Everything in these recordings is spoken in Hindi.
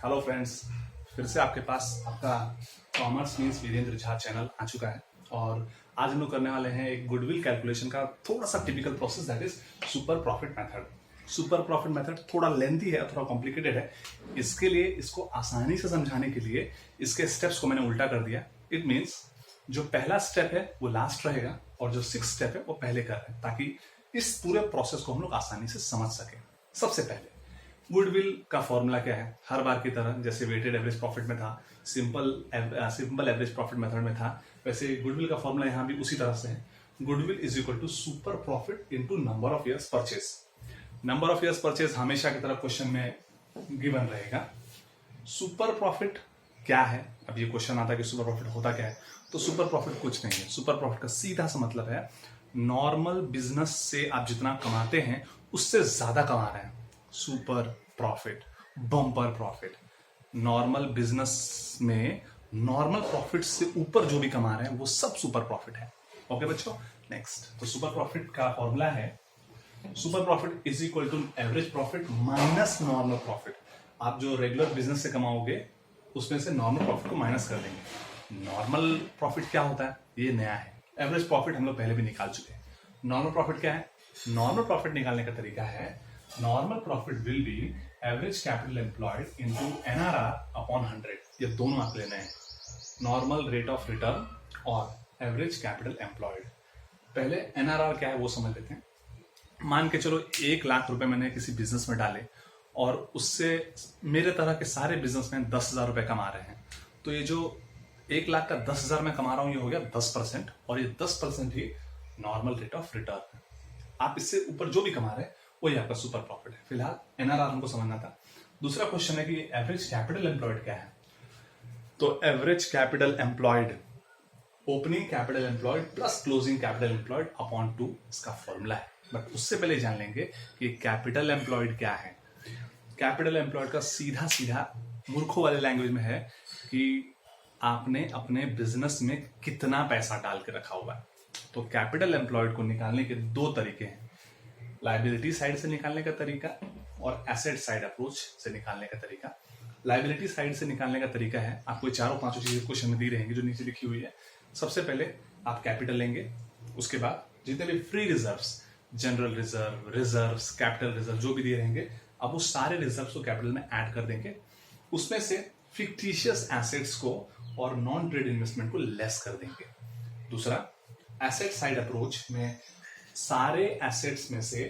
हेलो फ्रेंड्स, फिर से आपके पास आपका commerce means Virendra Jha channel आ चुका है। और आज हम लोग करने वाले हैं एक गुडविल कैलकुलेशन का थोड़ा सा typical process, that is super profit method. Super profit method थोड़ा लेंथी है, थोड़ा कॉम्प्लिकेटेड है। इसके लिए इसको आसानी से समझाने के लिए इसके स्टेप्स को मैंने उल्टा कर दिया। इट मीन्स जो पहला स्टेप है वो लास्ट रहेगा और जो 6 स्टेप है वो पहले कर रहे हैं, ताकि इस पूरे प्रोसेस को हम लोग आसानी से समझ सकें। सबसे पहले गुडविल का फॉर्मूला क्या है? हर बार की तरह जैसे वेटेड एवरेज प्रॉफिट में था, सिंपल एवरेज प्रॉफिट मेथड में था, वैसे गुडविल का फॉर्मूला यहां भी उसी तरह से है। Goodwill is equal to super profit into number of years purchase. Number of years purchase हमेशा की तरह क्वेश्चन में गिवन रहेगा। सुपर प्रॉफिट क्या है? अब ये क्वेश्चन आता है कि सुपर प्रॉफिट होता क्या है, तो सुपर प्रॉफिट कुछ नहीं है। सुपर प्रॉफिट का सीधा सा मतलब है नॉर्मल बिजनेस से आप जितना कमाते हैं उससे ज्यादा कमा रहे हैं। Super profit, bumper profit. Normal business में नॉर्मल प्रॉफिट से ऊपर जो भी कमा रहे हैं वो सब सुपर प्रॉफिट है। ओके बच्चों, नेक्स्ट। तो सुपर प्रॉफिट का फॉर्मूला है super profit is equal to average profit minus normal profit. आप जो रेगुलर बिजनेस से कमाओगे उसमें से नॉर्मल प्रॉफिट को माइनस कर देंगे। नॉर्मल प्रॉफिट क्या होता है ये नया है। एवरेज प्रॉफिट हम लोग पहले भी निकाल चुके हैं। नॉर्मल प्रॉफिट क्या है? नॉर्मल प्रॉफिट निकालने का तरीका है normal profit will be average capital employed into NRR upon 100। ये दोनों आप लेने हैं, नॉर्मल रेट ऑफ रिटर्न और एवरेज कैपिटल एम्प्लॉयड। पहले एनआरआर क्या है वो समझ लेते हैं। मान के चलो 1 लाख रुपए मैंने किसी बिजनेस में डाले और उससे मेरे तरह के सारे बिजनेसमैन 10,000 रुपए कमा रहे हैं। तो ये जो 1 लाख का 10,000 में कमा रहा हूं ये हो गया 10%, और ये 10% ही नॉर्मल रेट ऑफ रिटर्न है। आप इससे ऊपर जो भी कमा रहे हैं वही आपका सुपर प्रॉफिट है। फिलहाल एनआरआर हमको समझना था। दूसरा क्वेश्चन है कि एवरेज कैपिटल एम्प्लॉयड क्या है? तो average capital employed opening capital employed plus closing capital employed upon 2 इसका फॉर्मूला है। बट उससे पहले जान लेंगे कि कैपिटल एम्प्लॉयड क्या है। कैपिटल एम्प्लॉयड का सीधा सीधा मूर्खों वाले लैंग्वेज में है कि आपने अपने बिजनेस में कितना पैसा डाल के रखा हुआ है। तो कैपिटल एम्प्लॉयड को निकालने के 2 तरीके हैं, लाइबिलिटी साइड से निकालने का तरीका और एसेट साइड अप्रोच से निकालने का तरीका। लाइबिलिटी साइड से निकालने का तरीका है, आपको 4-5 चीजें क्वेश्चन में दी रहेंगी जो नीचे लिखी हुई है। सबसे पहले आप कैपिटल लेंगे, उसके बाद जितने भी free reserves, general reserve, reserves, capital reserve जो भी दिए रहेंगे, अब उस सारे रिजर्व्स को कैपिटल में ऐड कर देंगे। उसमें से फिक्टिशियस एसेट्स को और नॉन ट्रेड इन्वेस्टमेंट को लेस कर देंगे। दूसरा, एसेट साइड अप्रोच में सारे एसेट्स में से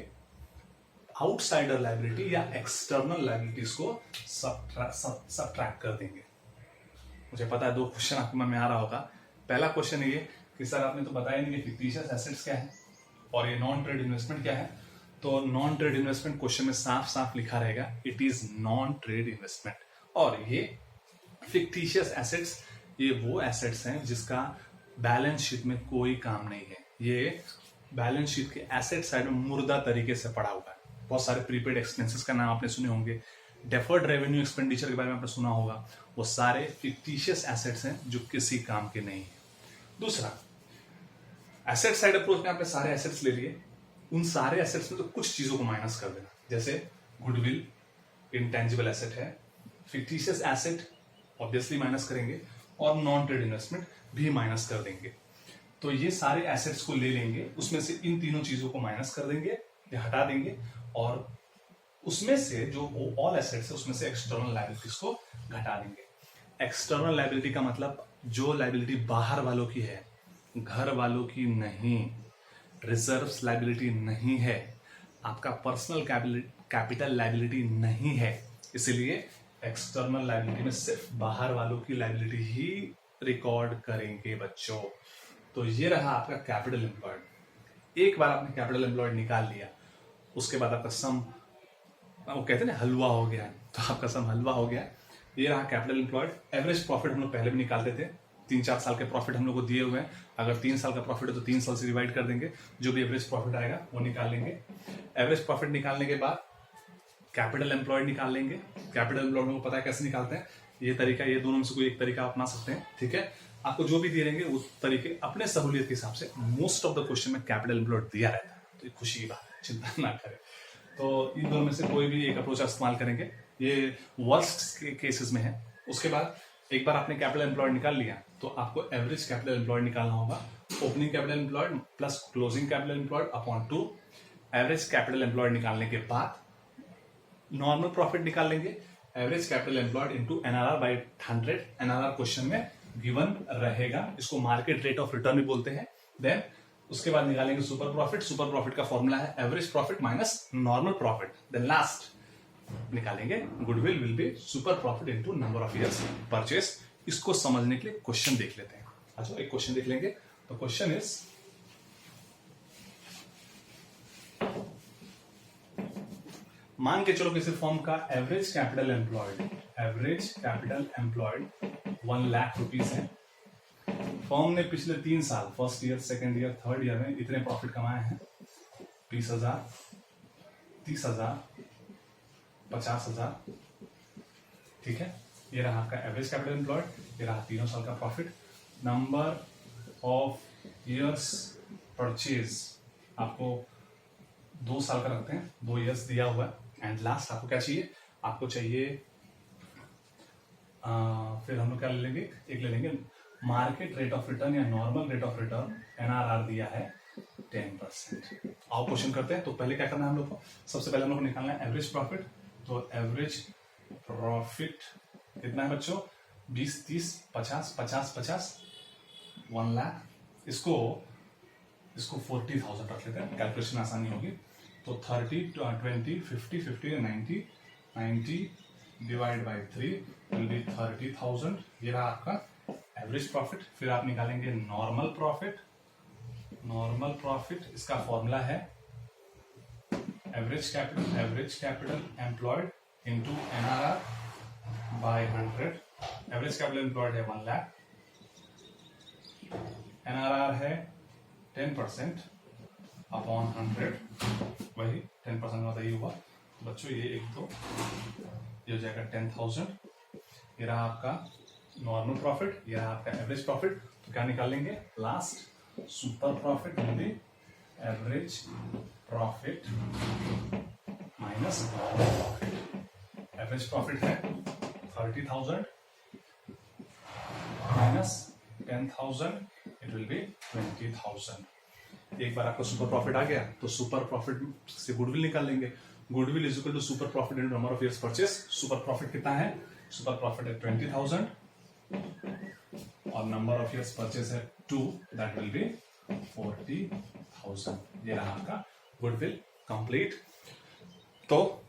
आउटसाइडर लायबिलिटी या एक्सटर्नल लायबिलिटीज को सबट्रैक्ट कर देंगे। मुझे पता है 2 क्वेश्चन आपके मन में आ रहा होगा। पहला क्वेश्चन ये कि सर आपने तो बताया नहीं कि फिक्टिशियस एसेट्स क्या है और ये नॉन ट्रेड इन्वेस्टमेंट क्या है। तो नॉन ट्रेड इन्वेस्टमेंट क्वेश्चन में साफ साफ लिखा रहेगा it is non trade investment. और ये फिक्टिशियस एसेट्स ये वो एसेट्स हैं जिसका बैलेंस शीट में कोई काम नहीं है। ये बैलेंस शीट के एसेट साइड में मुर्दा तरीके से पड़ा हुआ है। बहुत सारे प्रीपेड एक्सपेंसेस का नाम आपने सुने होंगे, डेफर्ड रेवेन्यू एक्सपेंडिचर के बारे में आपने सुना होगा। वो सारे फिक्टिशियस एसेट्स हैं जो किसी काम के नहीं है। दूसरा, एसेट साइड अप्रोच में आपने सारे एसेट्स ले लिए, उन सारे एसेट्स में तो कुछ चीजों को माइनस कर देना, जैसे गुडविल इंटेंजिबल एसेट है, फिक्टिशियस एसेट ऑब्वियसली माइनस करेंगे और नॉन ट्रेड इन्वेस्टमेंट भी माइनस कर देंगे। तो ये सारे एसेट्स को ले लेंगे, उसमें से इन तीनों चीजों को माइनस कर देंगे या हटा देंगे, और उसमें से जो ऑल एसेट्स है उसमें से एक्सटर्नल लायबिलिटीज को घटा देंगे। एक्सटर्नल लायबिलिटी का मतलब जो लायबिलिटी बाहर वालों की है, घर वालों की नहीं, रिजर्व्स लायबिलिटी नहीं है, आपका पर्सनल कैपिटल लायबिलिटी नहीं है। इसलिए एक्सटर्नल लायबिलिटी में सिर्फ बाहर वालों की लायबिलिटी ही रिकॉर्ड करेंगे बच्चों। तो ये रहा आपका कैपिटल एम्प्लॉयड। एक बार आपने कैपिटल एम्प्लॉयड निकाल लिया, उसके बाद आपका सम, वो कहते हैं ना हलवा हो गया, तो आपका सम हलवा हो गया। ये रहा कैपिटल एम्प्लॉयड। एवरेज प्रॉफिट हम लोग पहले भी निकालते थे, 3-4 साल के प्रॉफिट हम लोग को दिए हुए हैं। अगर 3 साल का प्रॉफिट है तो 3 साल से डिवाइड कर देंगे, जो भी एवरेज प्रॉफिट आएगा वो निकाल लेंगे। एवरेज प्रॉफिट निकालने के बाद कैपिटल एम्प्लॉयड निकाल लेंगे। कैपिटल एम्प्लॉयड को पता है कैसे निकालते हैं, ये तरीका, ये दोनों में से कोई एक तरीका अपना सकते हैं, ठीक है। आपको जो भी दिए रहेंगे उस तरीके अपने सहूलियत के हिसाब से, मोस्ट ऑफ द क्वेश्चन में कैपिटल एम्प्लॉयड दिया रहता है, तो ये खुशी की बात है, चिंता ना करें। तो इन दोनों में से कोई भी एक अप्रोच इस्तेमाल करेंगे, ये वर्स्ट केसेस में है। उसके बाद एक बार आपने कैपिटल एम्प्लॉयड निकाल लिया तो आपको एवरेज कैपिटल एम्प्लॉयड निकालना होगा। Opening capital employed plus closing capital employed upon 2। Average capital employed निकालने के बाद नॉर्मल प्रॉफिट निकाल लेंगे, average capital employed into NRR by 100। NRR question में गिवन रहेगा, इसको मार्केट रेट ऑफ रिटर्न भी बोलते हैं। देन उसके बाद निकालेंगे सुपर प्रॉफिट। सुपर प्रॉफिट का फॉर्मूला है average profit minus normal profit. Then last निकालेंगे goodwill will be super profit into number of years purchase. इसको समझने के लिए क्वेश्चन देख लेते हैं। अच्छा, एक क्वेश्चन देख लेंगे। तो क्वेश्चन इज, मान के चलो किसी फॉर्म का average capital employed 1 lakh rupees है। फॉर्म ने पिछले 3 साल, first year, second year, third year में इतने प्रॉफिट कमाए हैं, 20,000, 30,000, 50,000। ठीक है, ये रहा आपका एवरेज कैपिटल एम्प्लॉयड, ये रहा 3 साल का profit. Number of years purchase आपको 2 साल का रखते हैं, 2 ईयर्स दिया हुआ है। एंड लास्ट आपको क्या चाहिए, आपको चाहिए फिर हम लोग क्या ले लेंगे, एक ले लेंगे मार्केट रेट ऑफ रिटर्न या normal rate of return. NRR दिया है 10%। आओ क्वेश्चन करते हैं। तो पहले क्या करना है हम लोग को, सबसे पहले हम लोग को निकालना है एवरेज प्रॉफिट। तो एवरेज प्रॉफिट कितना है बच्चों, 20, 30, 50, 50, 50, 1 लाख। इसको 40,000 रख लेते हैं, कैलकुलेशन आसानी होगी। तो 30, 20, 50, 50, 90 डिवाइड बाई 3 विल बी 30,000। ये रहा आपका एवरेज प्रॉफिट। फिर आप निकालेंगे नॉर्मल प्रॉफिट। नॉर्मल प्रॉफिट इसका फॉर्मूला है average capital employed into NRR by 100। Average capital employed है 1 लाख, एनआरआर है 10% अपॉन 100, वही 10% मतलब ये हुआ बच्चों, ये 1, 2, ये हो जाएगा 10,000। ये रहा आपका नॉर्मल प्रॉफिट, ये रहा आपका एवरेज प्रॉफिट। तो क्या निकालेंगे, last super profit will be average profit minus normal profit. Average profit है 30,000 माइनस 10,000, इट विल बी 20,000। एक बार आपका सुपर प्रॉफिट आ गया तो सुपर प्रॉफिट से गुडविल निकाल लेंगे। Goodwill is equal to super profit into number of years purchase. Super profit कितना है, सुपर प्रॉफिट है 20,000 और नंबर ऑफ इयर्स परचेज है 2, दैट विल बी 40,000। ये रहा आपका गुडविल कंप्लीट। तो